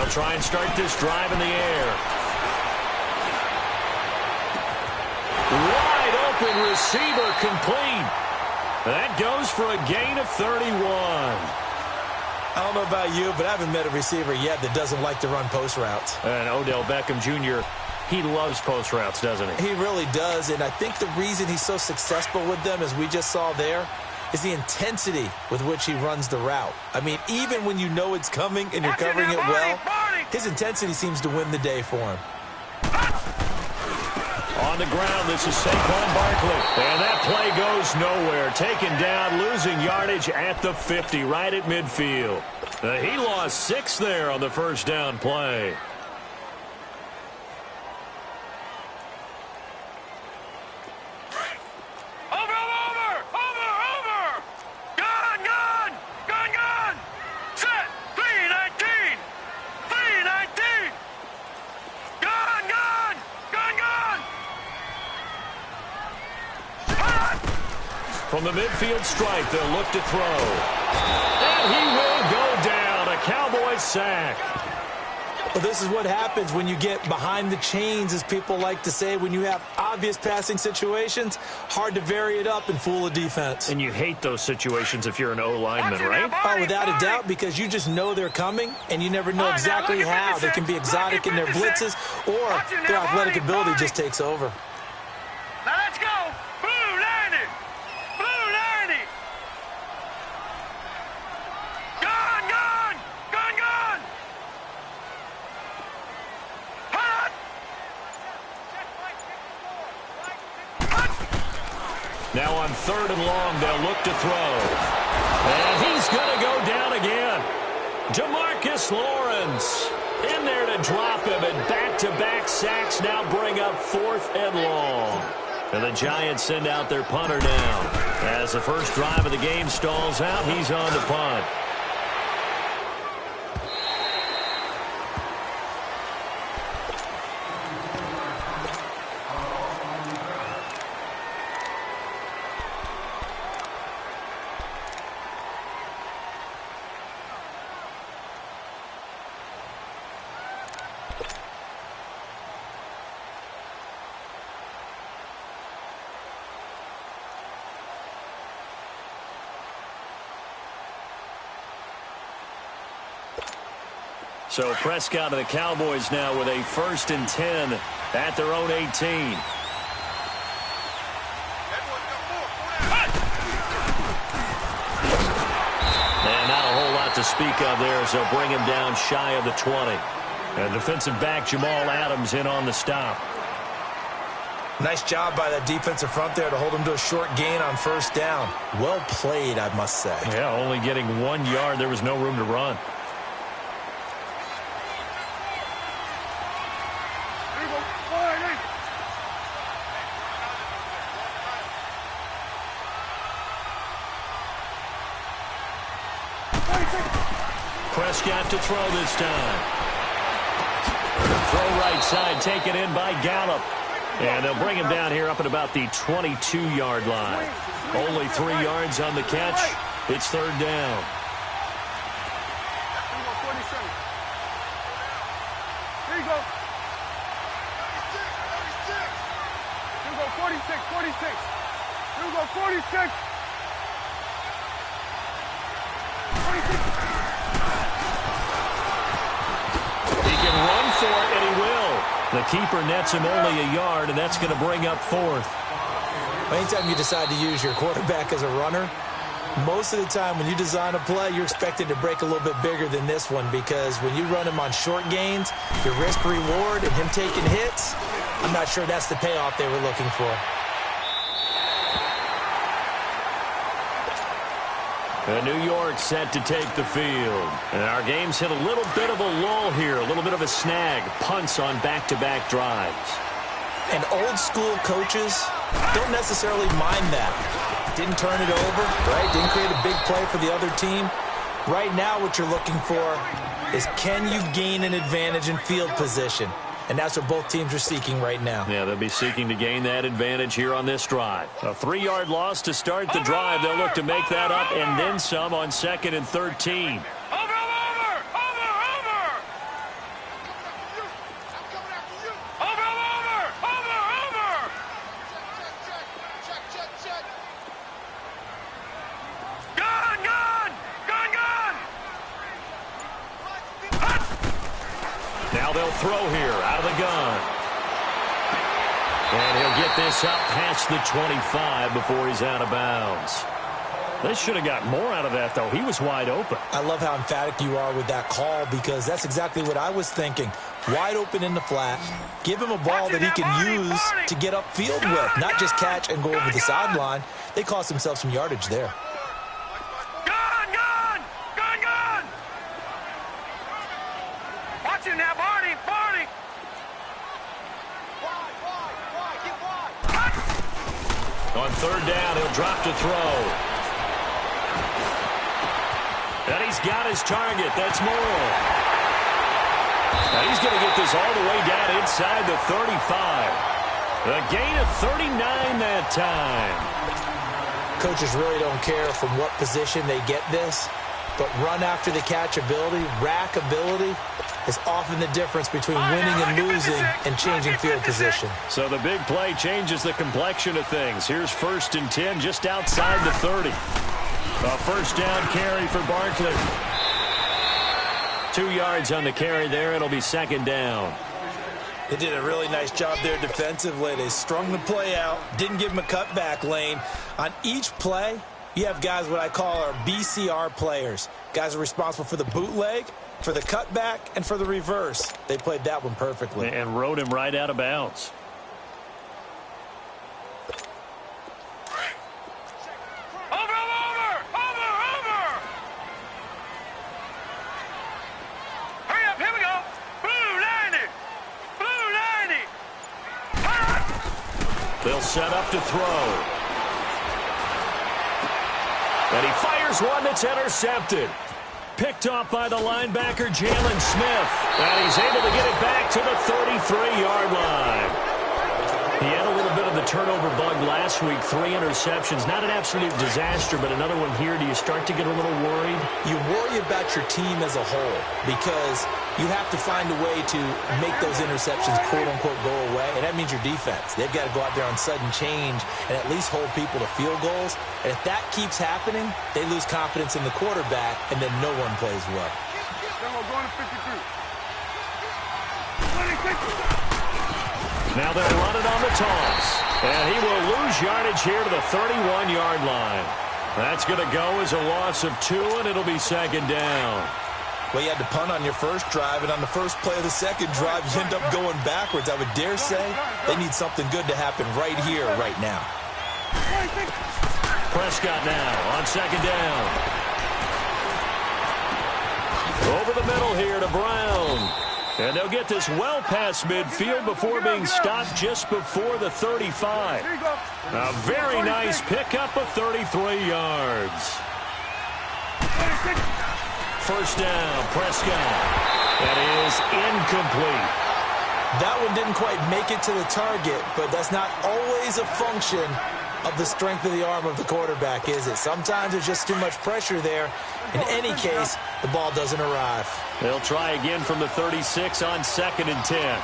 They'll try and start this drive in the air. Wide open receiver complete. That goes for a gain of 31. I don't know about you, but I haven't met a receiver yet that doesn't like to run post routes. And Odell Beckham Jr., he loves post routes, doesn't he? He really does, and I think the reason he's so successful with them, as we just saw there, is the intensity with which he runs the route. I mean, even when you know it's coming and you're covering it well, his intensity seems to win the day for him. On the ground, this is Saquon Barkley. And that play goes nowhere. Taken down, losing yardage at the 50, right at midfield. He lost 6 there on the first down play. From the midfield stripe, they'll look to throw. And he will go down. A Cowboy sack. Well, this is what happens when you get behind the chains, as people like to say. When you have obvious passing situations, hard to vary it up and fool a defense. And you hate those situations if you're an O-lineman, right? Oh, without a doubt, because you just know they're coming, and you never know exactly how. They can be exotic in their blitzes, or their athletic ability just takes over. Now let's go. Now on 3rd and long, they'll look to throw. And he's going to go down again. Demarcus Lawrence in there to drop him, and back-to-back sacks now bring up 4th and long. And the Giants send out their punter now. As the first drive of the game stalls out, he's on to punt. So Prescott and the Cowboys now with a 1st and 10 at their own 18. And not a whole lot to speak of there, so bring him down shy of the 20. And defensive back Jamal Adams in on the stop. Nice job by that defensive front there to hold him to a short gain on 1st down. Well played, I must say. Yeah, only getting 1 yard. There was no room to run. Prescott to throw this time. Throw right side, taken in by Gallup. And they'll bring him down here up at about the 22-yard line. Only 3 yards on the catch. It's 3rd down. Here you go. 46, 46. Here we go, 46. 46. He can run for it, and he will. The keeper nets him only a yard, and that's going to bring up 4th. Anytime you decide to use your quarterback as a runner, most of the time when you design a play, you're expected to break a little bit bigger than this one, because when you run him on short gains, your risk-reward and him taking hits, I'm not sure that's the payoff they were looking for. And New York set to take the field. And our game's hit a little bit of a lull here, a little bit of a snag. Punts on back-to-back drives. And old-school coaches don't necessarily mind that. Didn't turn it over, right? Didn't create a big play for the other team. Right now what you're looking for is, can you gain an advantage in field position? And that's what both teams are seeking right now. Yeah, they'll be seeking to gain that advantage here on this drive. A 3-yard loss to start the drive. They'll look to make that up and then some on 2nd and 13. throw here out of the gun. And he'll get this up past the 25 before he's out of bounds. They should have got more out of that, though. He was wide open. I love how emphatic you are with that call, because that's exactly what I was thinking. Wide open in the flat. Give him a ball that he can use to get upfield with, not just catch and go over the sideline. They cost themselves some yardage there. Gun! Watch him now, Barney! On third down, he'll drop to throw. And he's got his target. That's Morrill. Now he's going to get this all the way down inside the 35. A gain of 39 that time. Coaches really don't care from what position they get this, but run after the catch ability, rack ability, is often the difference between winning and losing and changing field position. So the big play changes the complexion of things. Here's 1st and 10 just outside the 30. A first down carry for Barkley. 2 yards on the carry there. It'll be 2nd down. They did a really nice job there defensively. They strung the play out, didn't give him a cutback lane. On each play, you have guys what I call our BCR players. Guys are responsible for the bootleg, for the cutback, and for the reverse. They played that one perfectly. And rode him right out of bounds. Hurry up, here we go. Blue 90. They'll set up to throw. And he fires one that's intercepted. Picked off by the linebacker, Jalen Smith. And he's able to get it back to the 33-yard line. He had a little bit of the turnover bug last week. 3 interceptions. Not an absolute disaster, but another one here. Do you start to get a little worried? You worry about your team as a whole because you have to find a way to make those interceptions, quote-unquote, go away, and that means your defense. They've got to go out there on sudden change and at least hold people to field goals. And if that keeps happening, they lose confidence in the quarterback, and then no one plays well. Then we're going to 52. 26. Now they'll run it on the toss. And he will lose yardage here to the 31-yard line. That's going to go as a loss of 2, and it'll be 2nd down. Well, you had to punt on your first drive, and on the first play of the second drive, you end up going backwards. I would dare say they need something good to happen right here, right now. Prescott now on 2nd down. Over the middle here to Brown. And they'll get this well past midfield before being stopped just before the 35. A very nice pickup of 33 yards. First down, Prescott. That is incomplete. That one didn't quite make it to the target, but that's not always a function of the strength of the arm of the quarterback, is it? Sometimes there's just too much pressure there. In any case, the ball doesn't arrive. They'll try again from the 36 on 2nd and 10.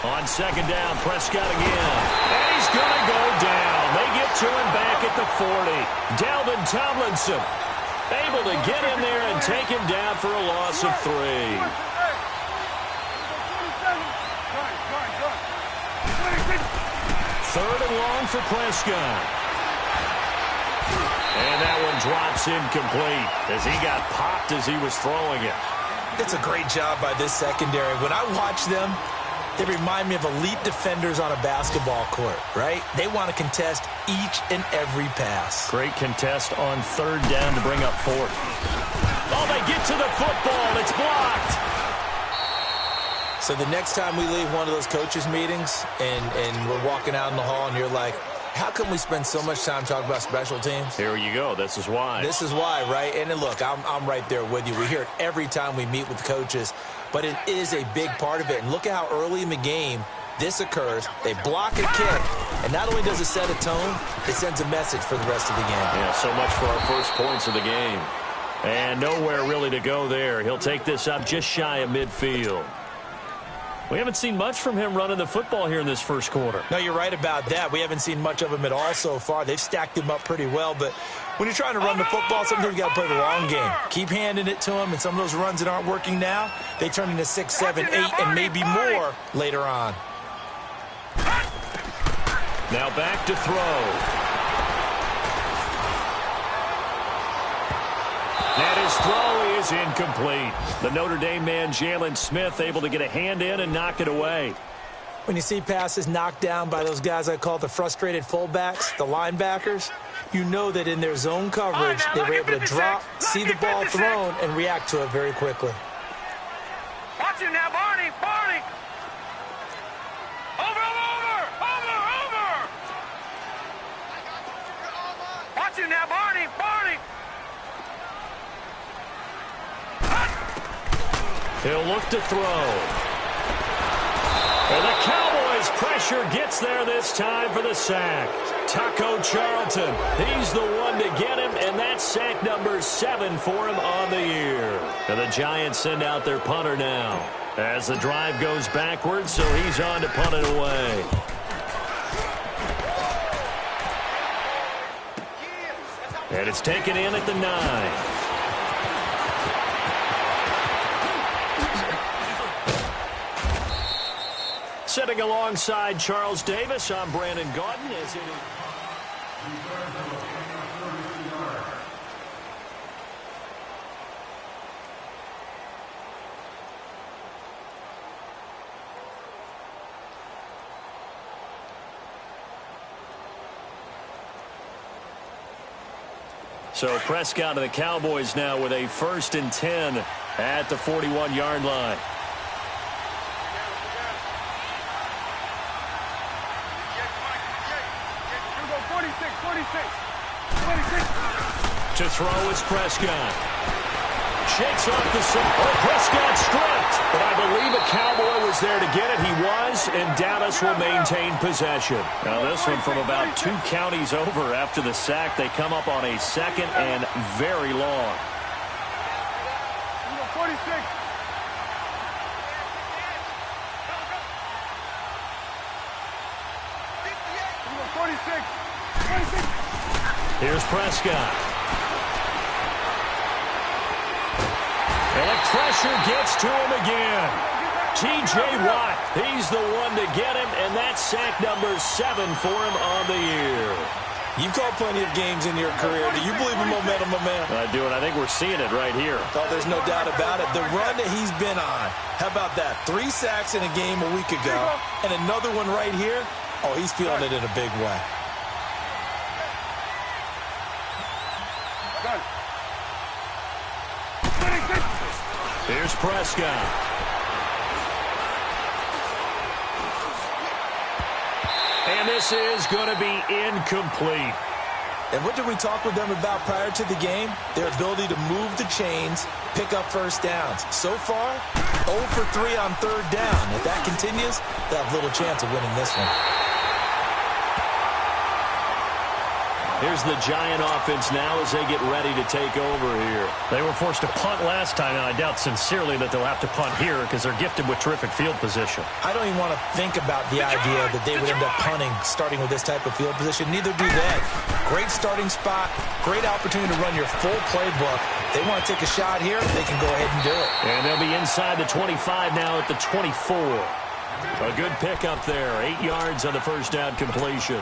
On 2nd down, Prescott again. And he's going to go down. They get to him back at the 40. Dalvin Tomlinson able to get in there and take him down for a loss of 3. Third and long for Prescott. And that one drops incomplete as he got popped as he was throwing it. It's a great job by this secondary. When I watch them, they remind me of elite defenders on a basketball court, right? They want to contest each and every pass. Great contest on 3rd down to bring up 4th. Oh, they get to the football. It's blocked. So the next time we leave one of those coaches' meetings and we're walking out in the hall and you're like, how come we spend so much time talking about special teams? Here you go. This is why. This is why, right? And then look, I'm right there with you. We hear it every time we meet with coaches, but it is a big part of it. And look at how early in the game this occurs. They block a kick, and not only does it set a tone, it sends a message for the rest of the game. Yeah, so much for our first points of the game. And nowhere really to go there. He'll take this up just shy of midfield. We haven't seen much from him running the football here in this first quarter. No, you're right about that. We haven't seen much of him at all so far. They've stacked him up pretty well, but when you're trying to run the football, sometimes you got to play the long game. Keep handing it to him, and some of those runs that aren't working now, they turn into 6, 7, 8, and maybe more later on. Now back to throw. And his throw is incomplete. The Notre Dame man, Jalen Smith, able to get a hand in and knock it away. When you see passes knocked down by those guys I call the frustrated fullbacks, the linebackers, you know that in their zone coverage, they were able to drop, see the ball thrown, and react to it very quickly. Watch him now, Barney, Barney. Over. Watch him now, Barney, Barney. He'll look to throw. And the Cowboys' pressure gets there this time for the sack. Taco Charlton, he's the one to get him, and that's sack number 7 for him on the year. And the Giants send out their punter now as the drive goes backwards, so he's on to punt it away. And it's taken in at the 9. Sitting alongside Charles Davis, I'm Brandon Gaudin. So Prescott and the Cowboys now with a 1st and 10 at the 41-yard line. To throw is Prescott. Shakes off the side. Oh, Prescott stripped. But I believe a Cowboy was there to get it. He was, and Dallas will maintain possession. Now this one from about 2 counties over after the sack. They come up on a 2nd and very long. 46. Here's Prescott. And pressure gets to him again. T.J. Watt, he's the one to get him, and that's sack number 7 for him on the year. You've called plenty of games in your career. Do you believe in momentum, my man? I do, and I think we're seeing it right here. Oh, there's no doubt about it. The run that he's been on, how about that? 3 sacks in a game a week ago, and another one right here. Oh, he's feeling it in a big way. Here's Prescott. And this is going to be incomplete. And what did we talk with them about prior to the game? Their ability to move the chains, pick up first downs. So far, 0 for 3 on 3rd down. If that continues, they'll have little chance of winning this one. Here's the Giant offense now as they get ready to take over here. They were forced to punt last time, and I doubt sincerely that they'll have to punt here because they're gifted with terrific field position. I don't even want to think about the idea that they would end up punting starting with this type of field position. Neither do they. Great starting spot, great opportunity to run your full playbook. They want to take a shot here, they can go ahead and do it. And they'll be inside the 25 now at the 24. A good pickup there, 8 yards on the first down completion.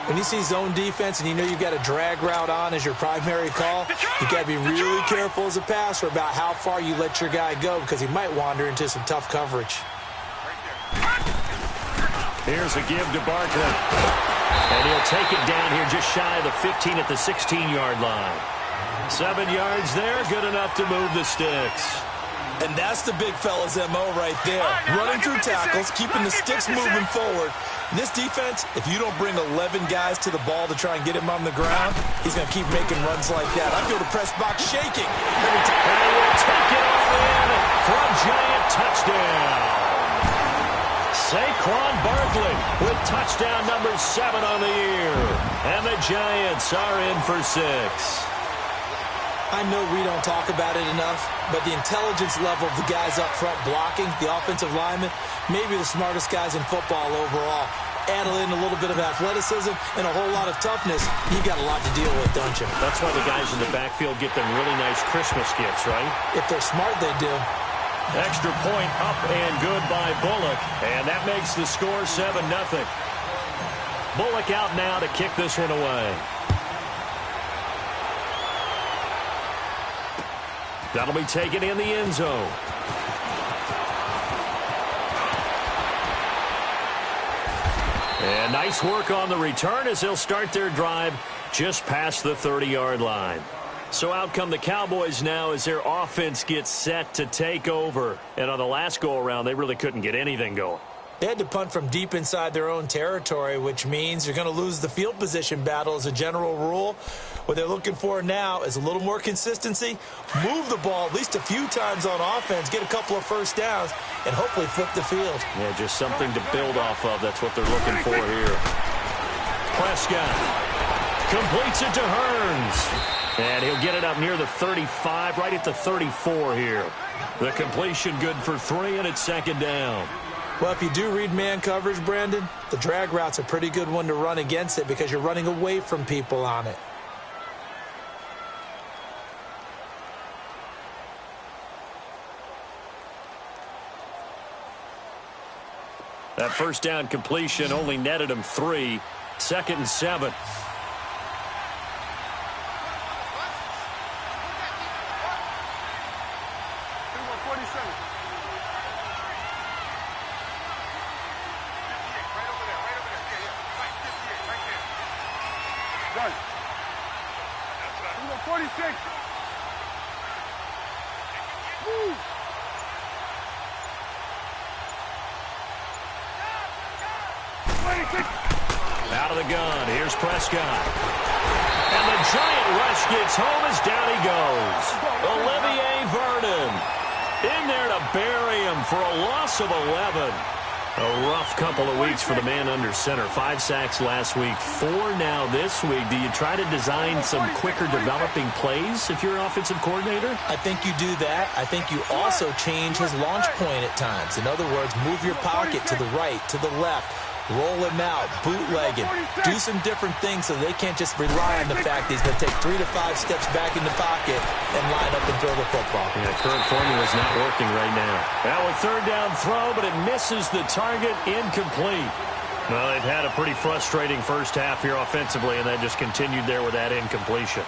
When you see zone defense and you know you've got a drag route on as your primary call, you've got to be really careful as a passer about how far you let your guy go because he might wander into some tough coverage. Here's a give to Barkley. And he'll take it down here just shy of the 15 at the 16-yard line. 7 yards there, good enough to move the sticks. And that's the big fella's MO right there. Running through tackles, keeping the sticks moving forward. In this defense, if you don't bring 11 guys to the ball to try and get him on the ground, he's going to keep making runs like that. I feel the press box shaking. And we'll take it all in for a Giant touchdown. Saquon Barkley with touchdown number 7 on the year. And the Giants are in for 6. I know we don't talk about it enough, but the intelligence level of the guys up front blocking, the offensive linemen, maybe the smartest guys in football overall. Add in a little bit of athleticism and a whole lot of toughness, you got a lot to deal with, don't you? That's why the guys in the backfield get them really nice Christmas gifts, right? If they're smart, they do. Extra point up and good by Bullock, and that makes the score 7-0. Bullock out now to kick this one away. That'll be taken in the end zone. And nice work on the return as they'll start their drive just past the 30-yard line. So out come the Cowboys now as their offense gets set to take over. And on the last go-around, they really couldn't get anything going. They had to punt from deep inside their own territory, which means you're going to lose the field position battle as a general rule. What they're looking for now is a little more consistency, move the ball at least a few times on offense, get a couple of first downs, and hopefully flip the field. Yeah, just something to build off of. That's what they're looking for here. Prescott completes it to Hearns. And he'll get it up near the 35, right at the 34 here. The completion good for 3, and it's second down. Well, if you do read man coverage, Brandon, the drag route's a pretty good one to run against it because you're running away from people on it. That first down completion only netted him 3. 2nd and 7. Run. 46. Woo. Out of the gun. Here's Prescott. And the giant rush gets home as down he goes. Olivier Vernon in there to bury him for a loss of 11. A rough couple of weeks for the man under center. 5 sacks last week, 4 now this week. Do you try to design some quicker developing plays if you're an offensive coordinator? I think you do that. I think you also change his launch point at times. In other words, move your pocket to the right, to the left. Roll him out, bootleg him, do some different things so they can't just rely on the fact that he's going to take 3 to 5 steps back in the pocket and line up and throw the football. Yeah, current formula is not working right now. Now a third down throw, but it misses the target, incomplete. Well, they've had a pretty frustrating first half here offensively, and they just continued there with that incompletion.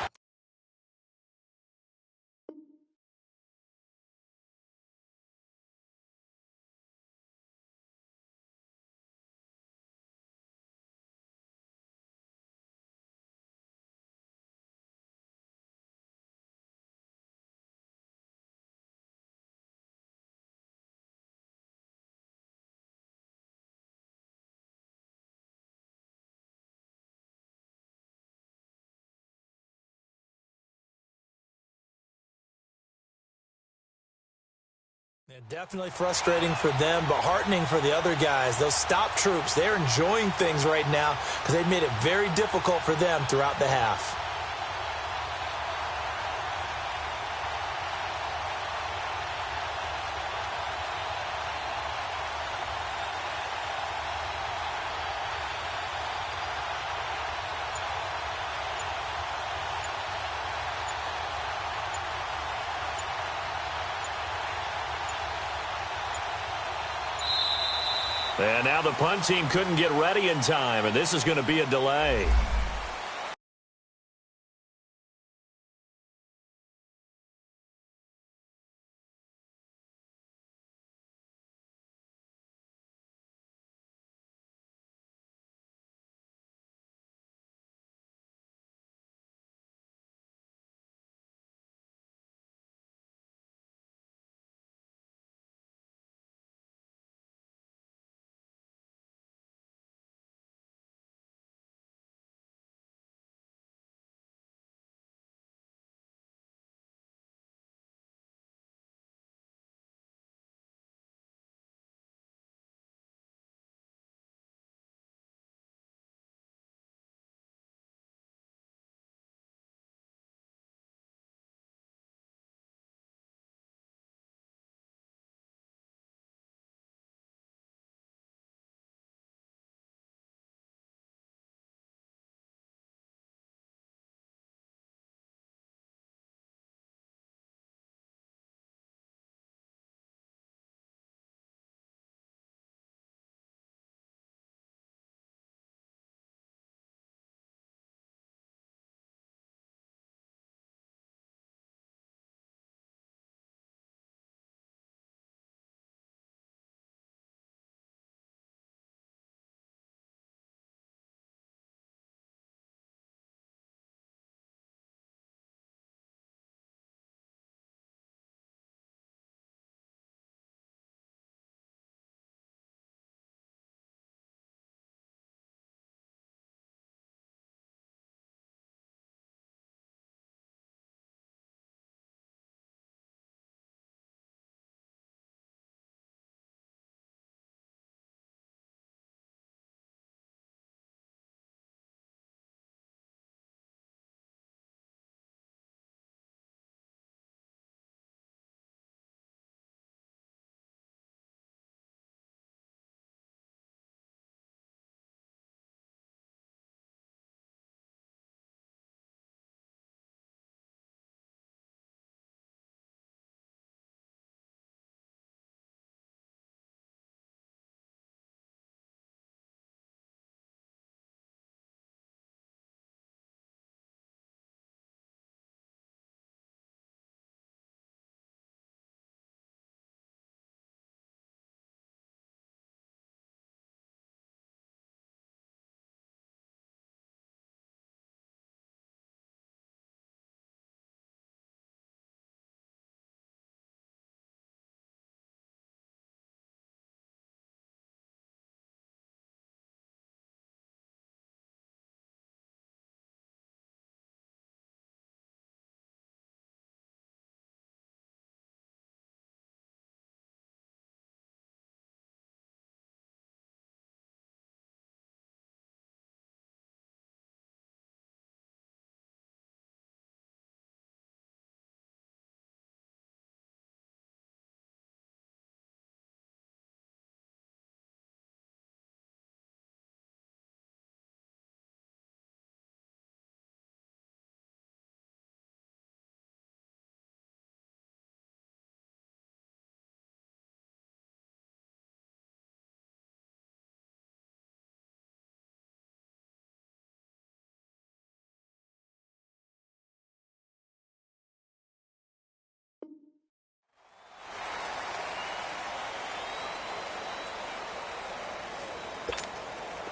Yeah, definitely frustrating for them, but heartening for the other guys. Those stop troops, they're enjoying things right now because they've made it very difficult for them throughout the half. And now the punt team couldn't get ready in time, and this is going to be a delay.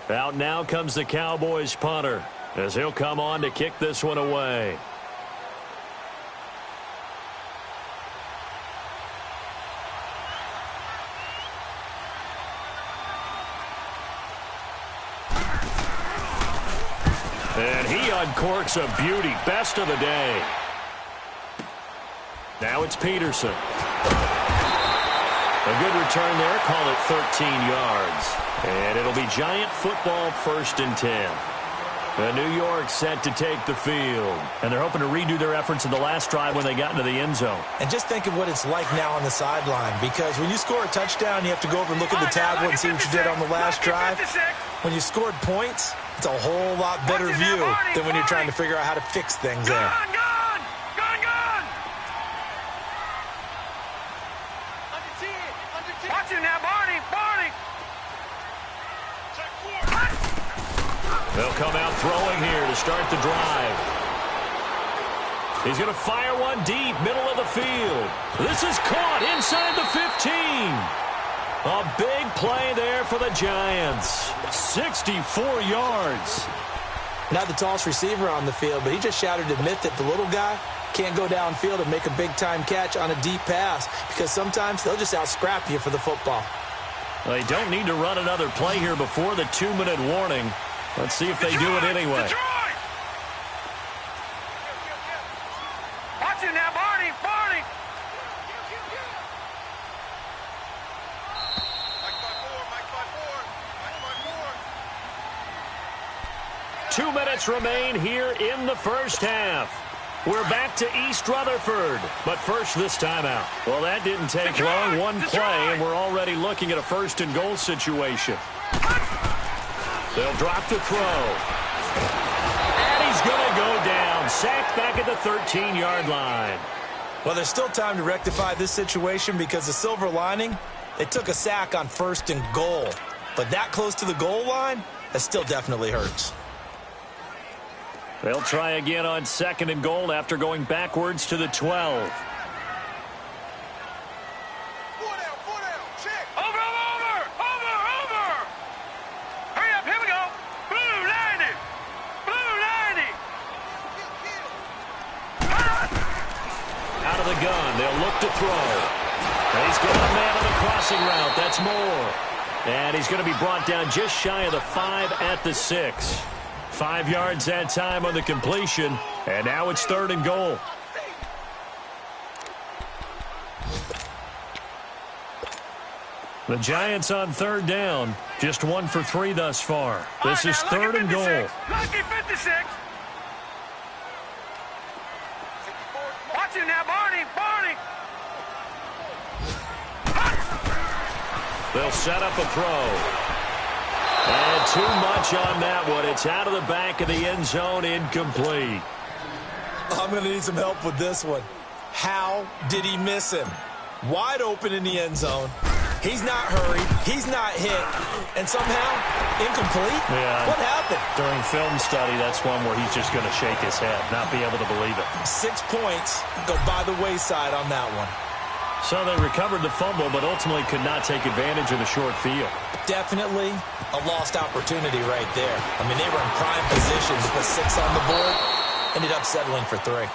Out now comes the Cowboys punter, as he'll come on to kick this one away. And he uncorks a beauty. Best of the day. Now it's Peterson. A good return there. Call it 13 yards. And it'll be Giant football 1st and 10. New York set to take the field. And they're hoping to redo their efforts in the last drive when they got into the end zone. And just think of what it's like now on the sideline. Because when you score a touchdown, you have to go over and look at the tablet and see what you did on the last drive. When you scored points, it's a whole lot better view than when you're trying to figure out how to fix things there. Watch it now, Barney. They'll come out throwing here to start the drive. He's going to fire one deep, middle of the field. This is caught inside the 15. A big play there for the Giants. 64 yards. Not the tallest receiver on the field, but he just shouted to admit that the little guy can't go downfield and make a big-time catch on a deep pass because sometimes they'll just out-scrap you for the football. They don't need to run another play here before the 2-minute warning. Let's see if they do it anyway. Watch it now, Barney. 2 minutes remain here in the first half. We're back to East Rutherford, but first this timeout. Well, that didn't take long. One play, and we're already looking at a 1st and goal situation. They'll drop the throw. And he's going to go down. Sacked back at the 13-yard line. Well, there's still time to rectify this situation because the silver lining, it took a sack on 1st and goal. But that close to the goal line, that still definitely hurts. They'll try again on 2nd and goal after going backwards to the 12. Gun. They'll look to throw. And he's got a man on the crossing route. That's Moore. And he's going to be brought down just shy of the 5 at the 6. 5 yards that time on the completion. And now it's 3rd and goal. The Giants on 3rd down. Just 1 for 3 thus far. This is 3rd and goal. Lucky 56. Watch it now, Barney. They'll set up a throw. And too much on that one. It's out of the back of the end zone, incomplete. I'm going to need some help with this one. How did he miss him? Wide open in the end zone. He's not hurried. He's not hit. And somehow, incomplete? Yeah. What happened? During film study, that's one where he's just going to shake his head, not be able to believe it. 6 points go by the wayside on that one. So they recovered the fumble, but ultimately could not take advantage of the short field. Definitely a lost opportunity right there. I mean, they were in prime position to put 6 on the board. Ended up settling for 3.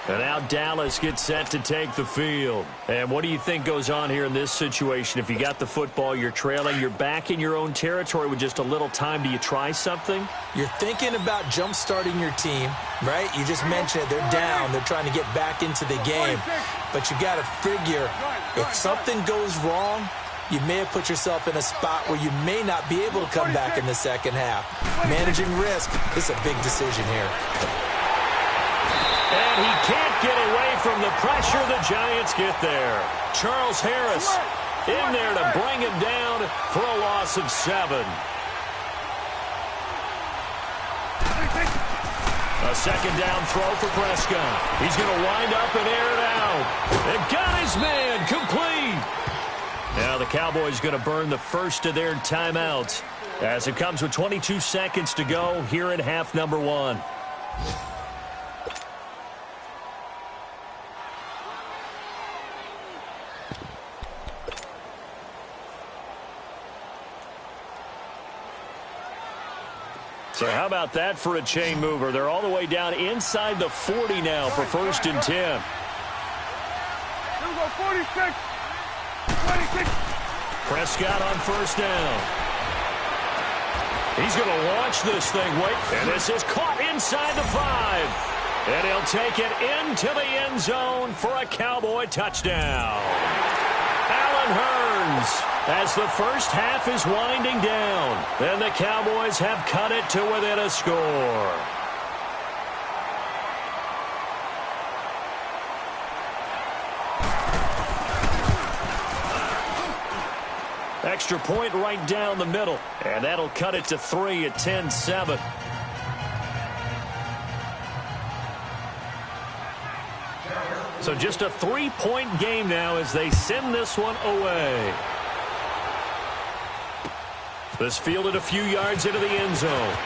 And now Dallas gets set to take the field. And what do you think goes on here in this situation? If you got the football, you're trailing, you're back in your own territory with just a little time. Do you try something? You're thinking about jump-starting your team, right? You just mentioned it. They're down. They're trying to get back into the game. But you got to figure if something goes wrong, you may have put yourself in a spot where you may not be able to come back in the second half. Managing risk is a big decision here. And he can't get away from the pressure. The Giants get there. Charles Harris in there to bring him down for a loss of 7. A 2nd down throw for Prescott. He's going to wind up and air it out. And got his man complete. Now the Cowboys going to burn the first of their timeouts as it comes with 22 seconds to go here in half number 1. So how about that for a chain mover? They're all the way down inside the 40 now for 1st and 10. Here we go, 46. 26. Prescott on 1st down. He's going to launch this thing. Wait, and this is caught inside the 5. And he'll take it into the end zone for a Cowboy touchdown. Allen Hurns, as the first half is winding down, and the Cowboys have cut it to within a score. Extra point right down the middle, and that'll cut it to 3 at 10-7. So just a 3-point game now as they send this one away. This fielded a few yards into the end zone.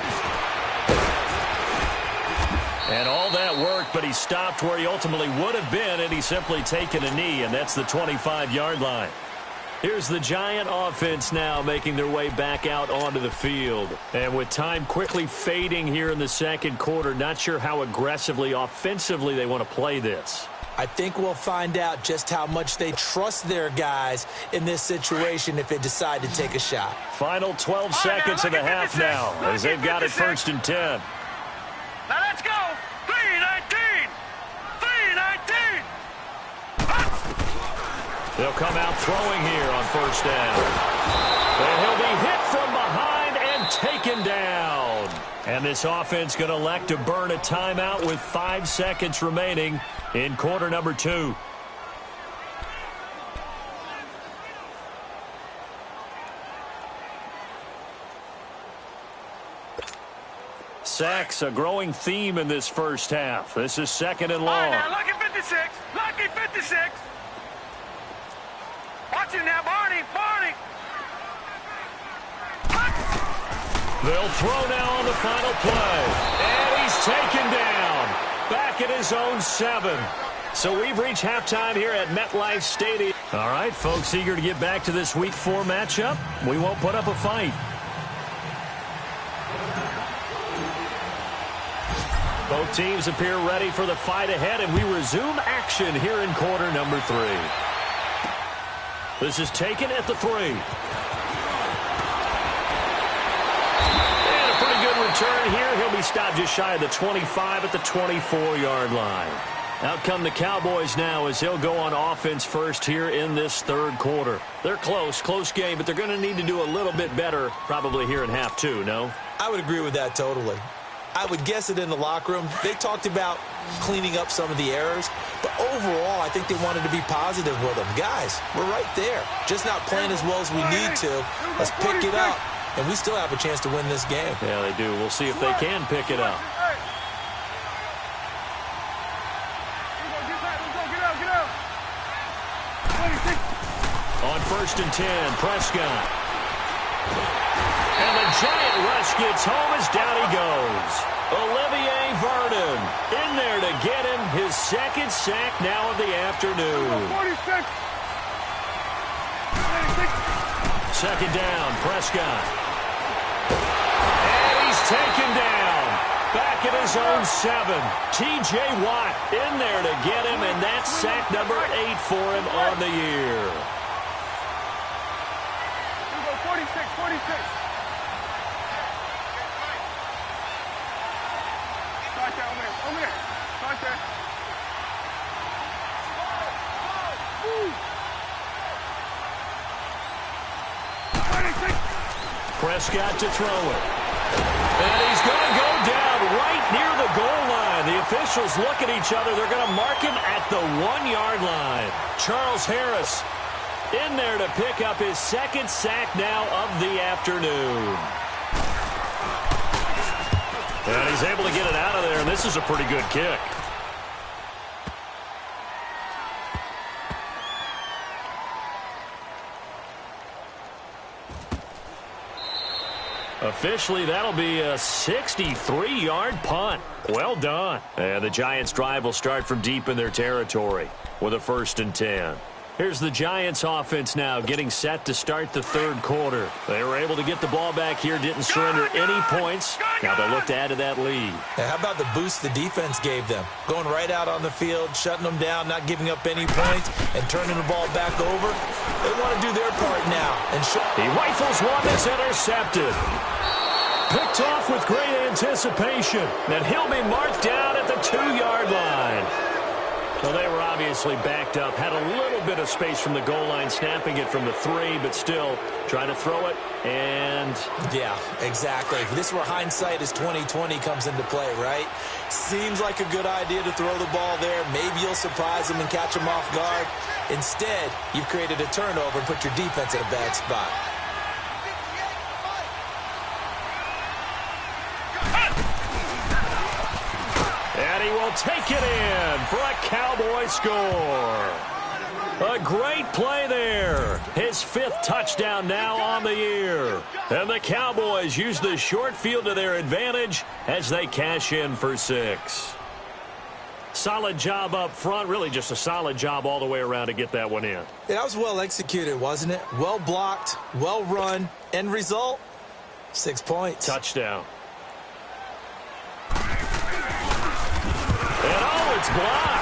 And all that worked, but he stopped where he ultimately would have been, and he's simply taken a knee, and that's the 25-yard line. Here's the Giant offense now making their way back out onto the field. And with time quickly fading here in the second quarter, not sure how aggressively, offensively they want to play this. I think we'll find out just how much they trust their guys in this situation if they decide to take a shot. Final 12 seconds of the half now as they've got it 1st and 10. Now let's go. 3-19. 3-19. They'll come out throwing here on 1st down. And he'll be hit from behind and taken down. And this offense going to elect to burn a timeout with 5 seconds remaining in quarter number 2. Sacks, a growing theme in this first half. This is 2nd and long. All right, now, lucky 56. Lucky 56. Watch it now, Barney. Barney. They'll throw now on the final play. And he's taken down. Back at his own 7. So we've reached halftime here at MetLife Stadium. All right, folks, eager to get back to this Week 4 matchup. We won't put up a fight. Both teams appear ready for the fight ahead, and we resume action here in quarter number 3. This is taken at the 3. Return here. He'll be stopped just shy of the 25 at the 24-yard line. Out come the Cowboys now as they'll go on offense first here in this 3rd quarter. They're close game, but they're going to need to do a little bit better probably here in half 2, no? I would agree with that totally. I would guess it in the locker room. They talked about cleaning up some of the errors, but overall, I think they wanted to be positive with them. Guys, we're right there. Just not playing as well as we need to. Let's pick it up. And we still have a chance to win this game. Yeah, they do. We'll see if they can pick it up. On 1st and 10, Prescott. And the Giant rush gets home as down he goes. Olivier Vernon in there to get him his 2nd sack now of the afternoon. 2nd down, Prescott. And he's taken down. Back at his own 7. T.J. Watt in there to get him, and that's sack number 8 for him on the year. Here we go, 46. Right there, over there. Right there. Prescott to throw it. And he's going to go down right near the goal line. The officials look at each other. They're going to mark him at the 1-yard line. Charles Harris in there to pick up his 2nd sack now of the afternoon. And he's able to get it out of there, and this is a pretty good kick. Officially, that'll be a 63-yard punt. Well done. And the Giants' drive will start from deep in their territory with a 1st and 10. Here's the Giants offense now getting set to start the third quarter. They were able to get the ball back here, didn't surrender any points. Now they look to add to that lead. Now, how about the boost the defense gave them? Going right out on the field, shutting them down, not giving up any points, and turning the ball back over. They want to do their part now. And he rifles one that's intercepted. Picked off with great anticipation. And he'll be marked down at the 2-yard line. So they were obviously backed up, had a little bit of space from the goal line, snapping it from the 3, but still trying to throw it, and... Yeah, exactly. This is where hindsight is 20/20 comes into play, right? Seems like a good idea to throw the ball there. Maybe you'll surprise them and catch them off guard. Instead, you've created a turnover and put your defense in a bad spot. And he will take it in for a Cowboy score. A great play there. His 5th touchdown now on the year. And the Cowboys use the short field to their advantage as they cash in for 6. Solid job up front. Really just a solid job all the way around to get that one in. That was well executed, wasn't it? Well blocked, well run. End result, 6 points. Touchdown. And oh, it's blocked.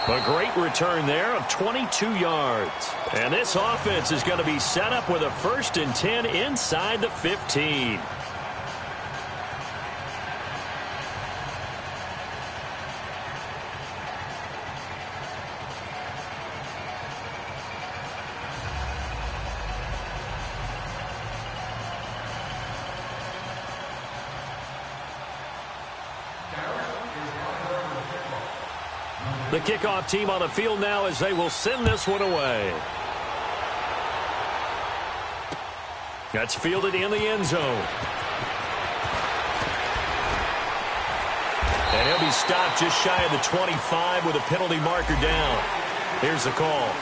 A great return there of 22 yards. And this offense is going to be set up with a 1st and 10 inside the 15. The kickoff team on the field now as they will send this one away. That's fielded in the end zone. And he'll be stopped just shy of the 25 with a penalty marker down. Here's the call.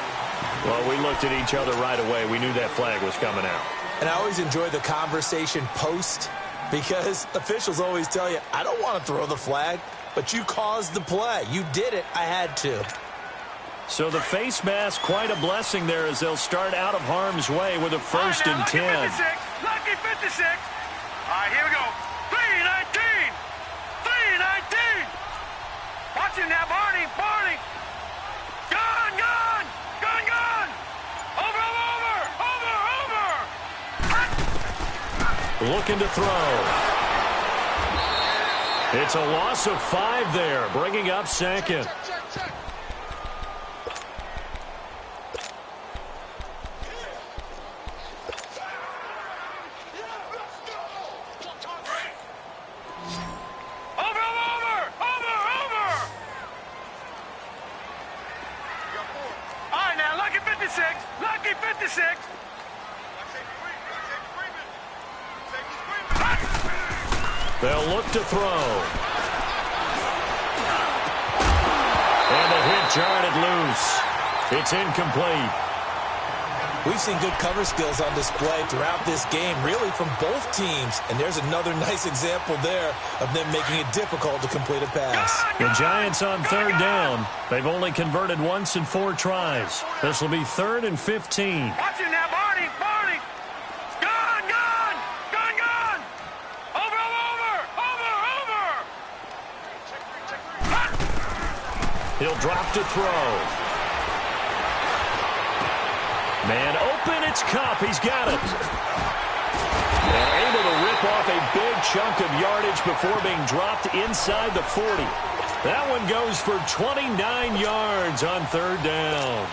Well, we looked at each other right away. We knew that flag was coming out. And I always enjoy the conversation post because officials always tell you, I don't want to throw the flag. But you caused the play. You did it. I had to. So the face mask, quite a blessing there as they'll start out of harm's way with a 1st and 10. Lucky 56. All right, here we go. 3-19. 3-19. Watch him now, Barney. Barney. Gone, gone. Gone, gone. Over, over, over. Over. Looking to throw. It's a loss of 5 there, bringing up 2nd. Over. All right, now, lucky 56. Lucky 56. They'll look to throw. And the hit jarred it loose. It's incomplete. We've seen good cover skills on display throughout this game, really from both teams. And there's another nice example there of them making it difficult to complete a pass. The Giants on 3rd down. They've only converted once in 4 tries. This will be 3rd and 15. Watch it now, Barney. Barney. Gone, gone. Gone, gone. Over. He'll drop to throw. Man open, it's Cup. He's got it. And able to rip off a big chunk of yardage before being dropped inside the 40. That one goes for 29 yards on 3rd down.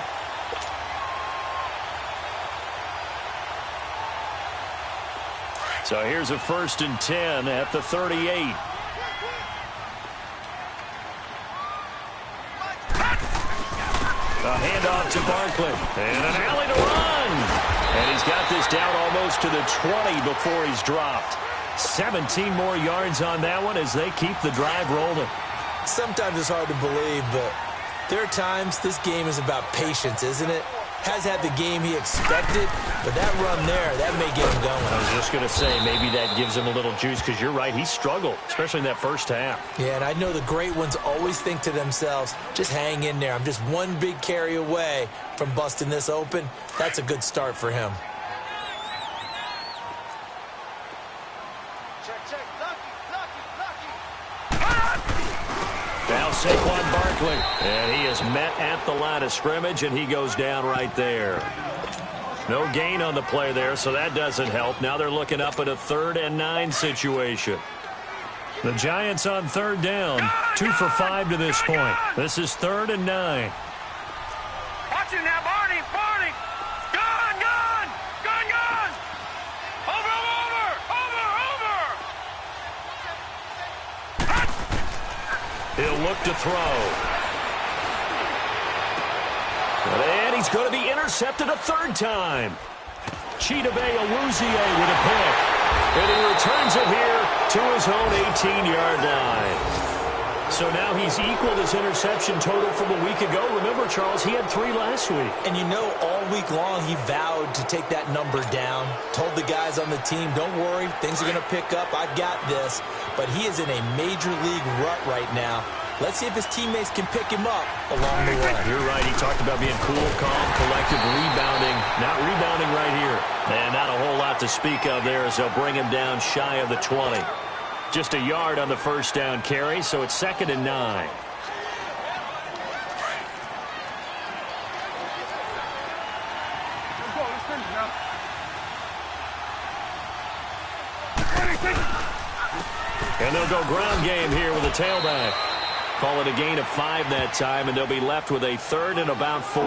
So here's a 1st and 10 at the 38. A handoff to Barkley. And an alley to run. And he's got this down almost to the 20 before he's dropped. 17 more yards on that one as they keep the drive rolling. Sometimes it's hard to believe, but there are times this game is about patience, isn't it? has had the game he expected, but that run there, that may get him going. I was just going to say, maybe that gives him a little juice, because you're right, he struggled, especially in that first half. Yeah, and I know the great ones always think to themselves, just hang in there. I'm just one big carry away from busting this open. That's a good start for him. Now Saquon Barkley, and he is met at the line of scrimmage, and he goes down right there. No gain on the play there, so that doesn't help. Now they're looking up at a 3rd and 9 situation. The Giants on 3rd down, 2 for 5 to this point. This is 3rd and 9. Watch it now, Barney. Barney. Gone, gone. Gone, gone. Over, over. Over, over. He'll look to throw. And he's going to be intercepted a 3rd time. Chidobe Awuzie with a pick. And he returns it here to his own 18-yard line. So now he's equaled his interception total from a week ago. Remember, Charles, he had 3 last week. And you know, all week long he vowed to take that number down. Told the guys on the team, don't worry, things are going to pick up. I've got this. But he is in a major league rut right now. Let's see if his teammates can pick him up along the way. You're right. He talked about being cool, calm, collective, rebounding. Not rebounding right here. And not a whole lot to speak of there as they'll bring him down shy of the 20. Just a yard on the first down carry, so it's 2nd and 9. And they'll go ground game here with a tailback. Call it a gain of 5 that time, and they'll be left with a 3rd and about 4.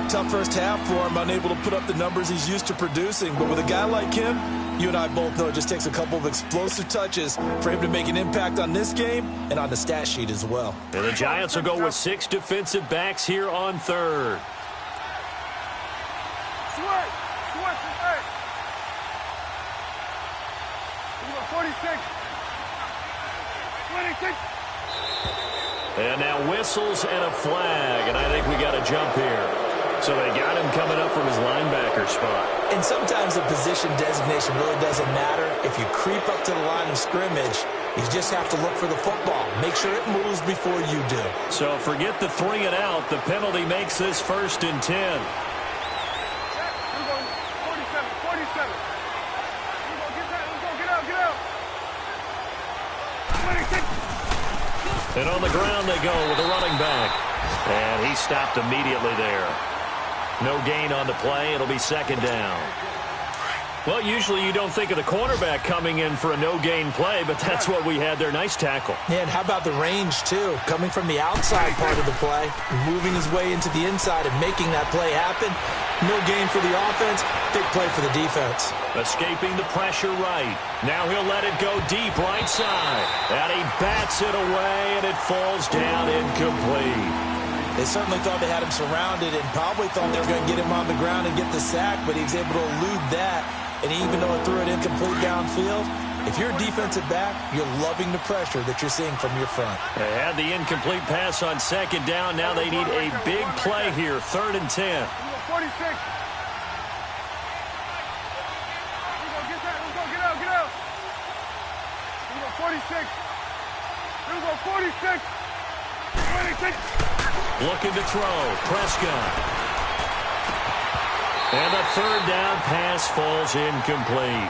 Tough first half for him, unable to put up the numbers he's used to producing. But with a guy like him, you and I both know it just takes a couple of explosive touches for him to make an impact on this game and on the stat sheet as well. And the Giants will go with 6 defensive backs here on 3rd. And now whistles and a flag, and I think we got a jump here. So they got him coming up from his linebacker spot. And sometimes the position designation really doesn't matter. If you creep up to the line of scrimmage, you just have to look for the football. Make sure it moves before you do. So forget the 3 and out. The penalty makes this 1st and 10. And on the ground they go with a running back. And he stopped immediately there. No gain on the play. It'll be 2nd down. Well, usually you don't think of the cornerback coming in for a no-gain play, but that's what we had there. Nice tackle. Yeah, and how about the range, too? Coming from the outside part of the play, moving his way into the inside and making that play happen. No gain for the offense, big play for the defense. Escaping the pressure right. Now he'll let it go deep right side. And he bats it away, and it falls down incomplete. They certainly thought they had him surrounded and probably thought they were going to get him on the ground and get the sack, but he was able to elude that. And even though it threw it incomplete downfield, if you're a defensive back, you're loving the pressure that you're seeing from your front. They had the incomplete pass on 2nd down. Now they need a big play here, 3rd and 10. 46. Get out. 46. 46. 26. Looking to throw. Prescott. And the 3rd down pass falls incomplete.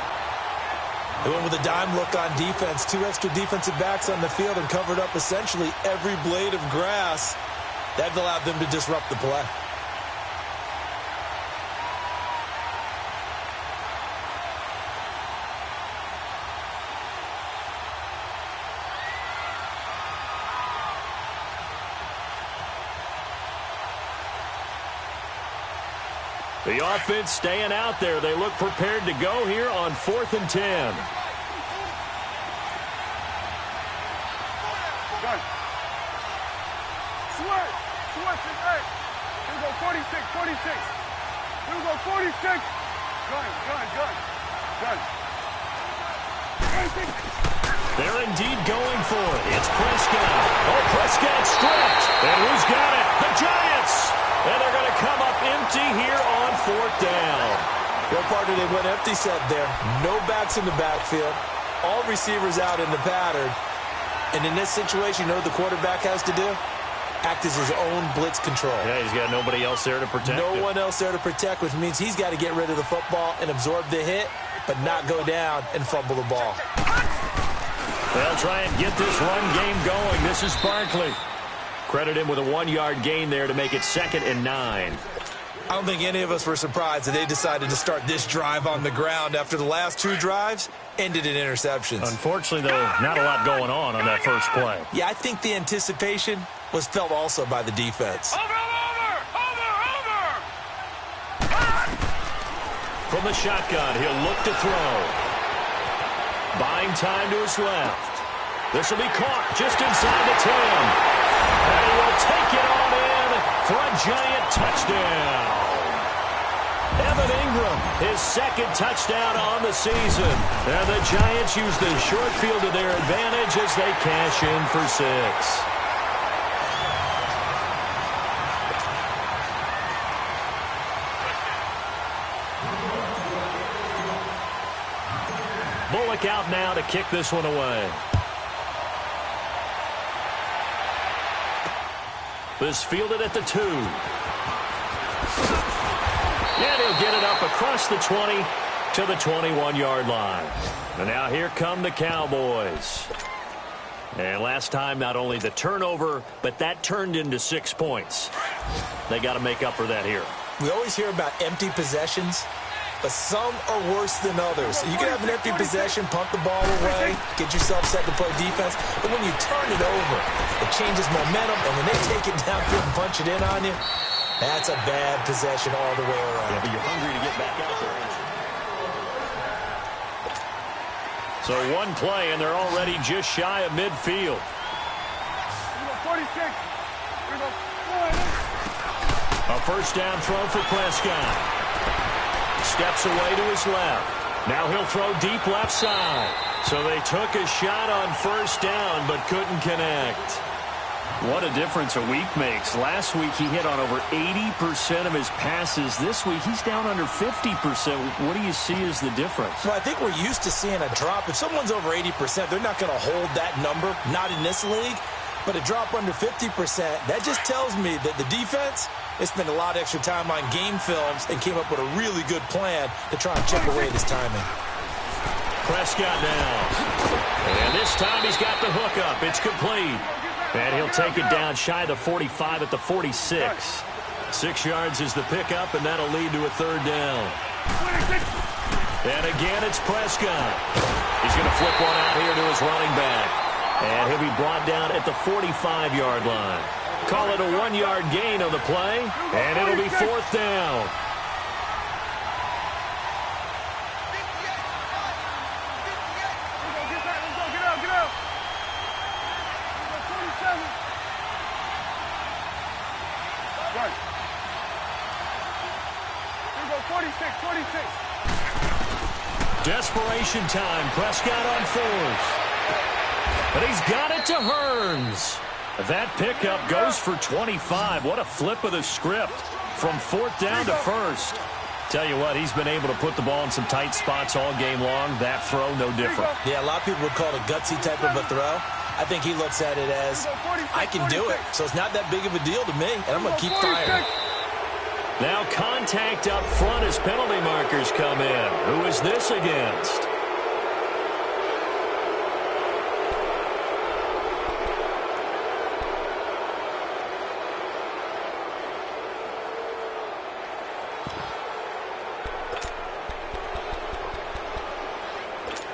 They went with a dime look on defense. 2 extra defensive backs on the field and covered up essentially every blade of grass. That allowed them to disrupt the play. The offense staying out there. They look prepared to go here on 4th and 10. Here we go, 46. Here we go, 46. Gun. They're indeed going for it. It's Prescott. Oh, Prescott stripped. And who's got it? The Giants. And they're going to come up empty here on 4th down. Well, partner, they went empty set there. No backs in the backfield. All receivers out in the pattern. And in this situation, you know what the quarterback has to do? Act as his own blitz control. Yeah, he's got nobody else there to protect him. No one else there to protect, which means he's got to get rid of the football and absorb the hit, but not go down and fumble the ball. They'll try and get this run game going. This is Barkley. Credit him with a 1-yard gain there to make it 2nd and 9. I don't think any of us were surprised that they decided to start this drive on the ground after the last 2 drives ended in interceptions. Unfortunately, though, not a lot going on that first play. Yeah, I think the anticipation was felt also by the defense. Over! From the shotgun, he'll look to throw. Buying time to his left. This will be caught just inside the 10. And he will take it on in for a giant touchdown. Evan Ingram, his 2nd touchdown on the season. And the Giants use the short field to their advantage as they cash in for 6. Bullock out now to kick this one away. This fielded at the 2. And he'll get it up across the 20 to the 21-yard line. And now here come the Cowboys. And last time, not only the turnover, but that turned into 6 points. They got to make up for that here. We always hear about empty possessions, but some are worse than others. You can have an empty possession, pump the ball away, get yourself set to play defense, but when you turn it over, it changes momentum, and when they take it downfield and punch it in on you, that's a bad possession all the way around. Yeah, but you're hungry to get back out there. So one play, and they're already just shy of midfield. 46. A first down throw for Prescott. Steps away to his left. Now he'll throw deep left side. So they took a shot on first down, but couldn't connect. What a difference a week makes. Last week he hit on over 80% of his passes. This week he's down under 50%. What do you see as the difference? Well, I think we're used to seeing a drop. If someone's over 80%, they're not going to hold that number, not in this league. But a drop under 50%, that just tells me that the defense, they spent a lot of extra time on game films and came up with a really good plan to try and chip away this timing. Prescott now. And this time he's got the hook up. It's complete. And he'll take it down shy of the 45 at the 46. 6 yards is the pickup, and that'll lead to a 3rd down. And again, it's Prescott. He's going to flip one out here to his running back. And he'll be brought down at the 45-yard line. Call it a 1-yard gain on the play, and it'll be 4th down. Desperation time. Prescott on 4th. But he's got it to Hearns. That pickup goes for 25. What a flip of the script from 4th down to 1st. Tell you what, he's been able to put the ball in some tight spots all game long. That throw, no different. Yeah, a lot of people would call it a gutsy type of a throw. I think he looks at it as, I can do it, so it's not that big of a deal to me, and I'm going to keep firing. Now contact up front as penalty markers come in. Who is this against?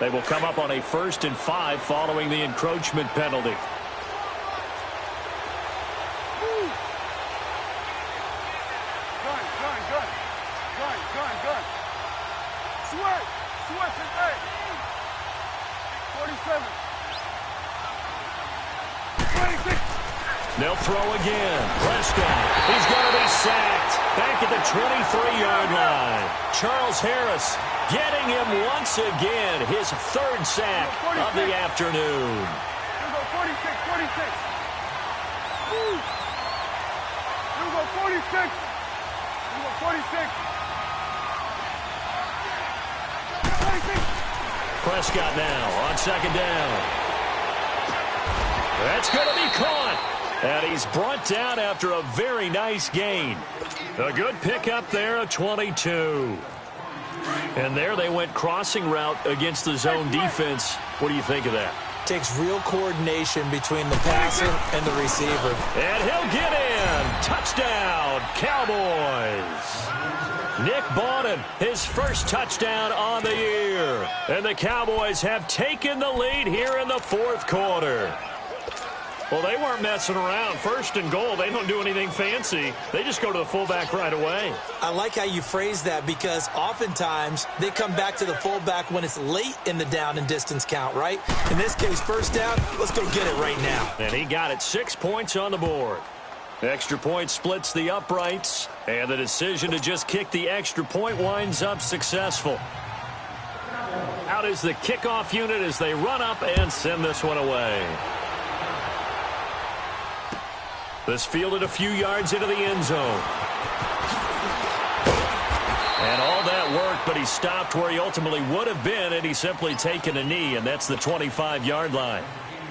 They will come up on a 1st and 5 following the encroachment penalty. They'll throw again. Prescott. He's going to be sacked. Back at the 23-yard line. Charles Harris getting him once again. His 3rd sack of the afternoon. 46. Prescott now on second down. That's going to be caught. And he's brought down after a very nice gain. A good pickup there at 22. And there they went crossing route against the zone defense. What do you think of that? Takes real coordination between the passer and the receiver. And he'll get in. Touchdown, Cowboys. Nick Bawden, his first touchdown on the year. And the Cowboys have taken the lead here in the fourth quarter. Well, they weren't messing around. First and goal, they don't do anything fancy. They just go to the fullback right away. I like how you phrase that because oftentimes they come back to the fullback when it's late in the down and distance count, right? In this case, first down, let's go get it right now. And he got it. 6 points on the board. Extra point splits the uprights, and the decision to just kick the extra point winds up successful. Out is the kickoff unit as they run up and send this one away. This fielded a few yards into the end zone. And all that worked, but he stopped where he ultimately would have been, and he's simply taken a knee, and that's the 25-yard line.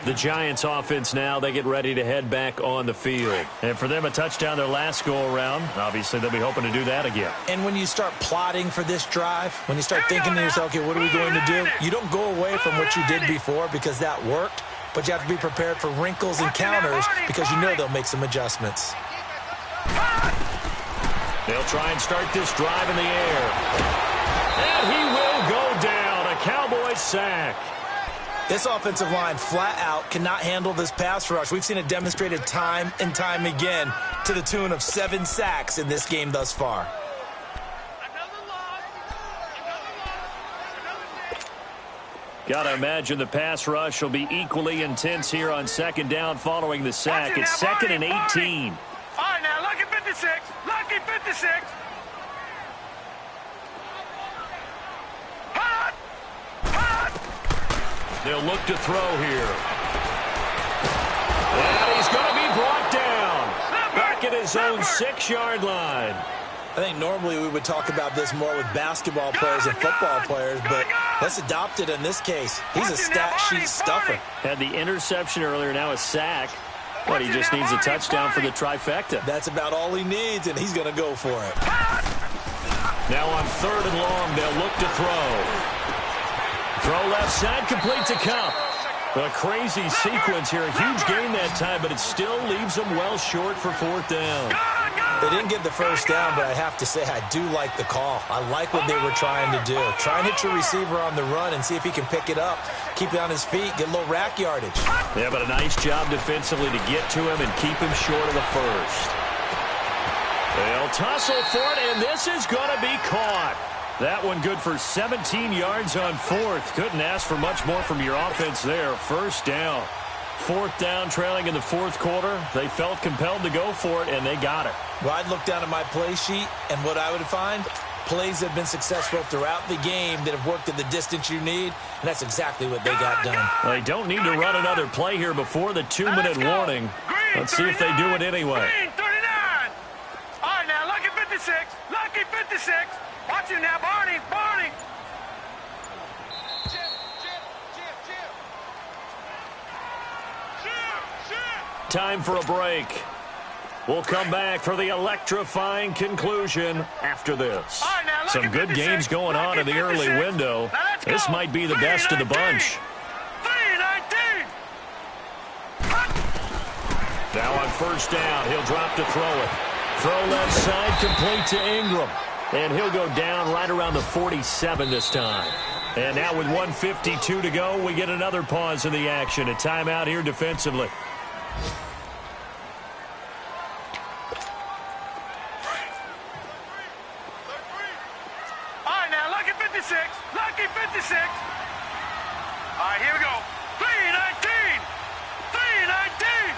The Giants offense now, they get ready to head back on the field. And for them, a touchdown their last go-around. Obviously, they'll be hoping to do that again. And when you start plotting for this drive, when you start thinking to yourself, okay, what are we going to do? You don't go away from what you did before because that worked. But you have to be prepared for wrinkles and counters because you know they'll make some adjustments. They'll try and start this drive in the air. And he will go down. A Cowboys sack. This offensive line flat out cannot handle this pass rush. We've seen it demonstrated time and time again to the tune of 7 sacks in this game thus far. Got to imagine the pass rush will be equally intense here on second down following the sack. It's second and 18. All right, now, lucky 56. Lucky 56. Hot! Hot! They'll look to throw here. And he's going to be brought down. Back at his own 6-yard line. I think normally we would talk about this more with basketball players and football players, but let's adopt it in this case. He's a stat sheet stuffer. Had the interception earlier, now a sack. But he just needs a touchdown for the trifecta. That's about all he needs, and he's going to go for it. Now on 3rd and long, they'll look to throw. Throw left side, complete to Cup. A crazy sequence here. A huge gain that time, but it still leaves them well short for 4th down. They didn't get the first down, but I have to say I do like the call. I like what they were trying to do. Try and hit your receiver on the run and see if he can pick it up. Keep it on his feet, get a little rack yardage. Yeah, but a nice job defensively to get to him and keep him short of the first. They'll tussle for it, and this is going to be caught. That one good for 17 yards on 4th. Couldn't ask for much more from your offense there. First down. 4th down, trailing in the 4th quarter. They felt compelled to go for it, and they got it. Well, I'd look down at my play sheet, and what I would find, plays that have been successful throughout the game that have worked at the distance you need, and that's exactly what they got done. They don't need to run another play here before the 2-minute warning. Let's see if they do it anyway. Green 39. All right, now, lucky 56. Lucky 56. Watch him now, Barney. Barney. Time for a break. We'll come back for the electrifying conclusion after this. All right, now, some good 56. games going on in the early window. This might be the best of the bunch. 319. Now on first down, he'll drop to throw it. Throw left side, complete to Ingram. And he'll go down right around the 47 this time. And now with 1:52 to go, we get another pause in the action. A timeout here defensively. All right, now, lucky 56. Lucky 56. All right, here we go. 319. 319.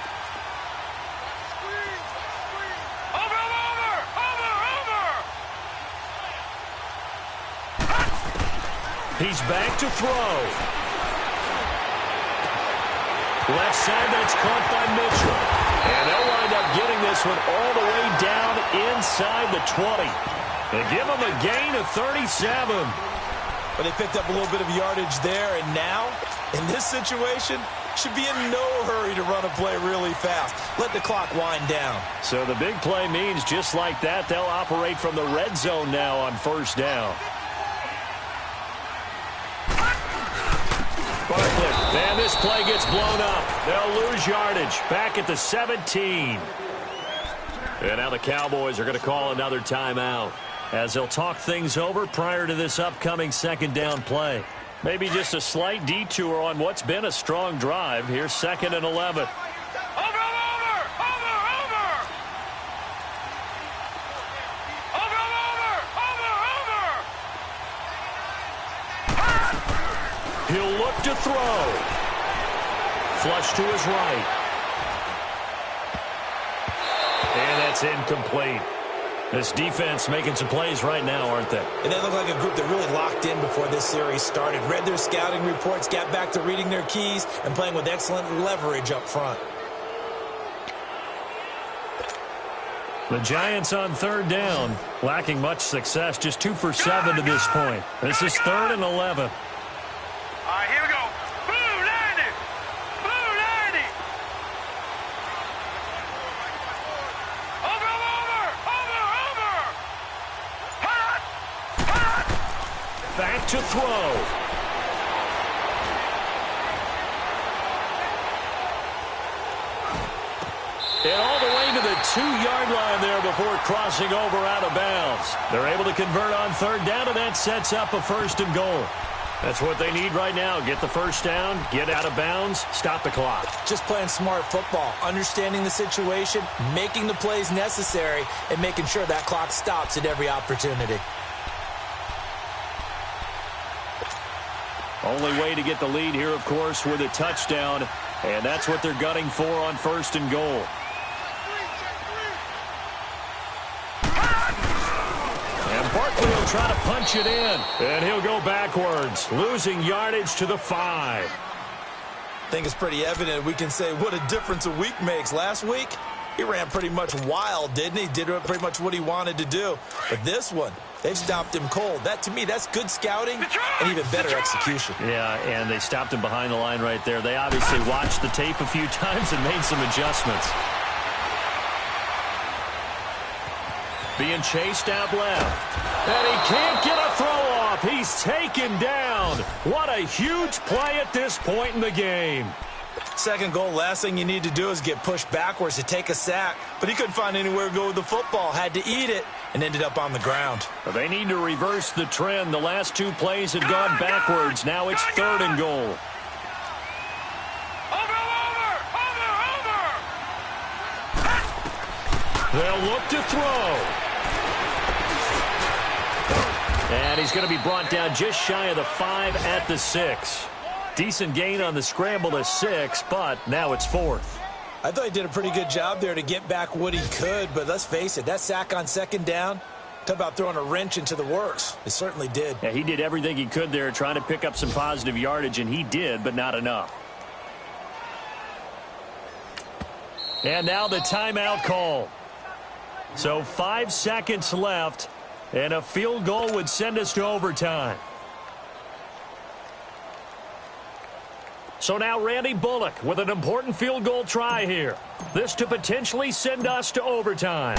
Over, over, over, over. He's back to throw. Left side, that's caught by Mitchell. And they'll wind up getting bring this one all the way down inside the 20. They give them a gain of 37. But they picked up a little bit of yardage there, and now, in this situation, should be in no hurry to run a play really fast. Let the clock wind down. So the big play means just like that, they'll operate from the red zone now on first down. Barkley, and this play gets blown up. They'll lose yardage back at the 17. And now the Cowboys are going to call another timeout as they'll talk things over prior to this upcoming second down play. Maybe just a slight detour on what's been a strong drive. Here's 2nd and 11. Over! He'll look to throw. Flush to his right. And that's incomplete. This defense making some plays right now, aren't they? And they look like a group that really locked in before this series started. Read their scouting reports, got back to reading their keys, and playing with excellent leverage up front. The Giants on third down, lacking much success, just 2 for 7 to this point. This is 3rd and 11. All right, here we go. Blue 90! Blue 90! Over! Hot! Back to throw. And all the way to the 2-yard line there before crossing over out of bounds. They're able to convert on third down, and that sets up a 1st and goal. That's what they need right now. Get the first down, get out of bounds, stop the clock. Just playing smart football, understanding the situation, making the plays necessary, and making sure that clock stops at every opportunity. Only way to get the lead here, of course, with a touchdown, and that's what they're gunning for on 1st and goal. And Barkley will try to punch it in, and he'll go backwards, losing yardage to the 5. I think it's pretty evident we can say what a difference a week makes. Last week, he ran pretty much wild, didn't he? Did pretty much what he wanted to do. But this one, they've stopped him cold. That, to me, that's good scouting and even better execution. Yeah, and they stopped him behind the line right there. They obviously watched the tape a few times and made some adjustments. Being chased out left. And he can't get a throw off. He's taken down. What a huge play at this point in the game. 2nd goal, last thing you need to do is get pushed backwards to take a sack. But he couldn't find anywhere to go with the football. Had to eat it and ended up on the ground. Well, they need to reverse the trend. The last 2 plays had gone backwards. Now it's 3rd and goal. They'll look to throw. And he's going to be brought down just shy of the 5 at the 6. Decent gain on the scramble to 6, but now it's 4th. I thought he did a pretty good job there to get back what he could, but let's face it, that sack on 2nd down, talk about throwing a wrench into the works. It certainly did. Yeah, he did everything he could there trying to pick up some positive yardage, and he did, but not enough. And now the timeout call. So 5 seconds left, and a field goal would send us to overtime. So now Randy Bullock with an important field goal try here. This to potentially send us to overtime.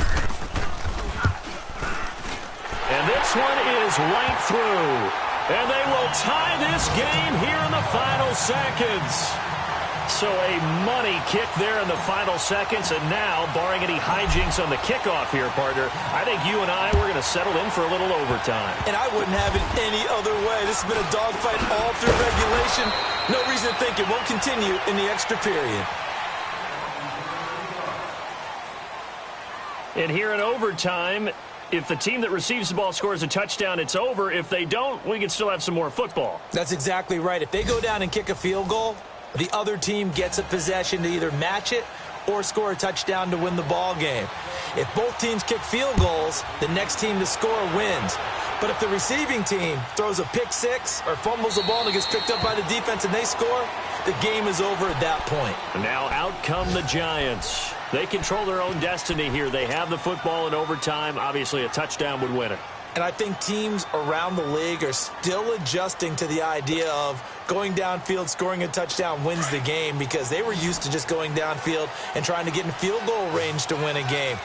And this one is right through. And they will tie this game here in the final seconds. So a money kick there in the final seconds. And now, barring any hijinks on the kickoff here, partner, I think you and I, we're going to settle in for a little overtime. And I wouldn't have it any other way. This has been a dogfight all through regulation. No reason to think it won't continue in the extra period. And here in overtime, if the team that receives the ball scores a touchdown, it's over. If they don't, we can still have some more football. That's exactly right. If they go down and kick a field goal, the other team gets a possession to either match it or score a touchdown to win the ball game. If both teams kick field goals, the next team to score wins. But if the receiving team throws a pick six or fumbles the ball and it gets picked up by the defense and they score, the game is over at that point. And now out come the Giants. They control their own destiny here. They have the football in overtime. Obviously, a touchdown would win it. And I think teams around the league are still adjusting to the idea of going downfield, scoring a touchdown wins the game, because they were used to just going downfield and trying to get in field goal range to win a game.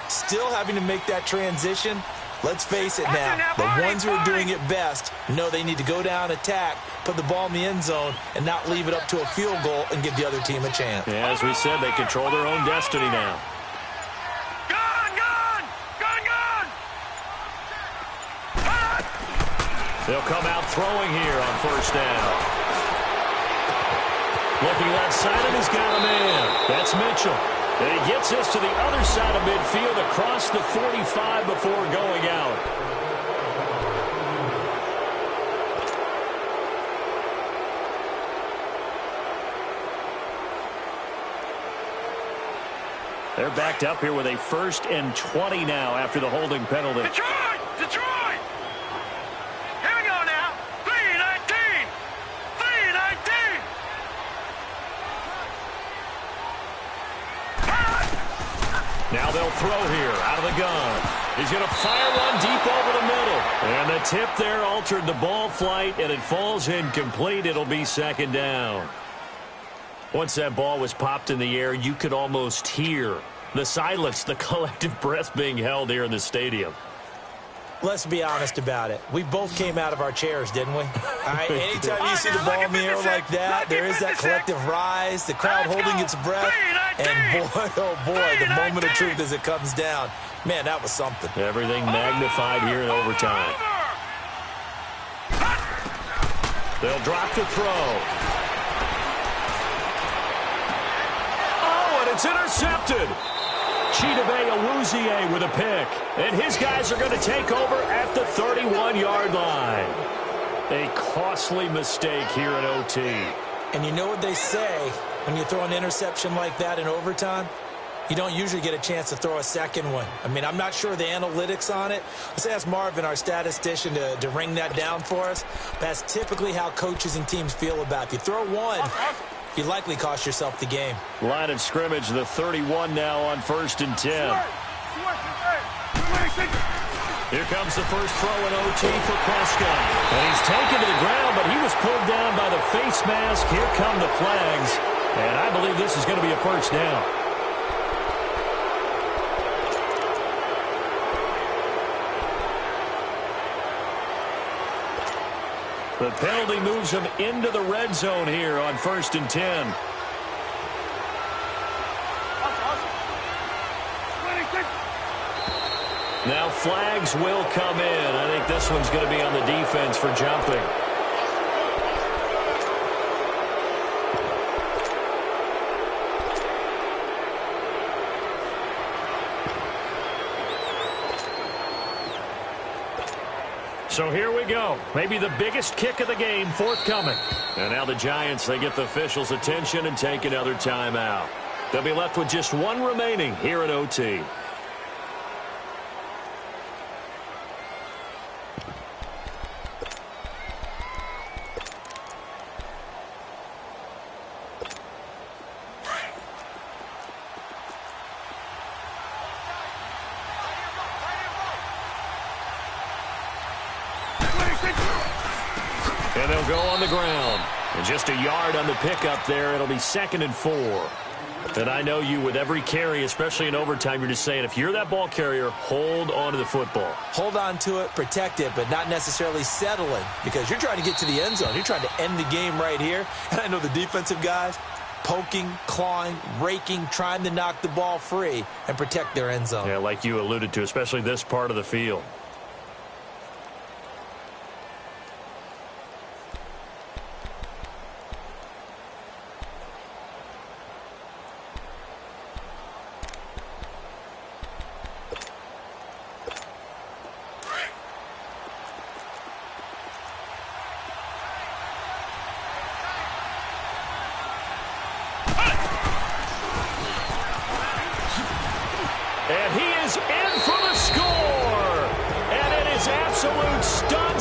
Still having to make that transition. Let's face it now, the ones who are doing it best know they need to go down, attack, put the ball in the end zone, and not leave it up to a field goal and give the other team a chance. Yeah, as we said, they control their own destiny now. They'll come out throwing here on first down. Looking left side, and he's got a man. That's Mitchell. And he gets this to the other side of midfield across the 45 before going out. They're backed up here with a 1st and 20 now after the holding penalty. Detroit! Detroit! Here we go now. 3-19! 3-19! Now they'll throw here out of the gun. He's going to fire one deep over the middle. And the tip there altered the ball flight, and it falls incomplete. It'll be 2nd down. Once that ball was popped in the air, you could almost hear the silence, the collective breath being held here in the stadium. Let's be honest about it. We both came out of our chairs, didn't we? All right, anytime you see the ball in the air like that, there is that collective rise, the crowd holding its breath, and boy, oh boy, the moment of truth as it comes down. Man, that was something. Everything magnified here in overtime. They'll drop the throw. Oh, and it's intercepted. Chidobe Awuzie with a pick. And his guys are going to take over at the 31-yard line. A costly mistake here in OT. And you know what they say, when you throw an interception like that in overtime, you don't usually get a chance to throw a second one. I mean, I'm not sure the analytics on it. Let's ask Marvin, our statistician, to ring that down for us. That's typically how coaches and teams feel about it. If you throw one, you likely cost yourself the game. Line of scrimmage, the 31 now on 1st and 10. Here comes the first throw in OT for Prescott. And he's taken to the ground, but he was pulled down by the face mask. Here come the flags. And I believe this is going to be a 1st down. The penalty moves him into the red zone here on 1st and 10. Now flags will come in. I think this one's going to be on the defense for jumping. So here we go. Maybe the biggest kick of the game forthcoming. And now the Giants, they get the officials' attention and take another timeout. They'll be left with just one remaining here at OT. And they'll go on the ground. And just a yard on the pickup there. It'll be 2nd and 4. And I know you, with every carry, especially in overtime, you're just saying, if you're that ball carrier, hold on to the football. Hold on to it, protect it, but not necessarily settling, because you're trying to get to the end zone. You're trying to end the game right here. And I know the defensive guys poking, clawing, raking, trying to knock the ball free and protect their end zone. Yeah, like you alluded to, especially this part of the field. And he is in for the score. And it is absolute stunt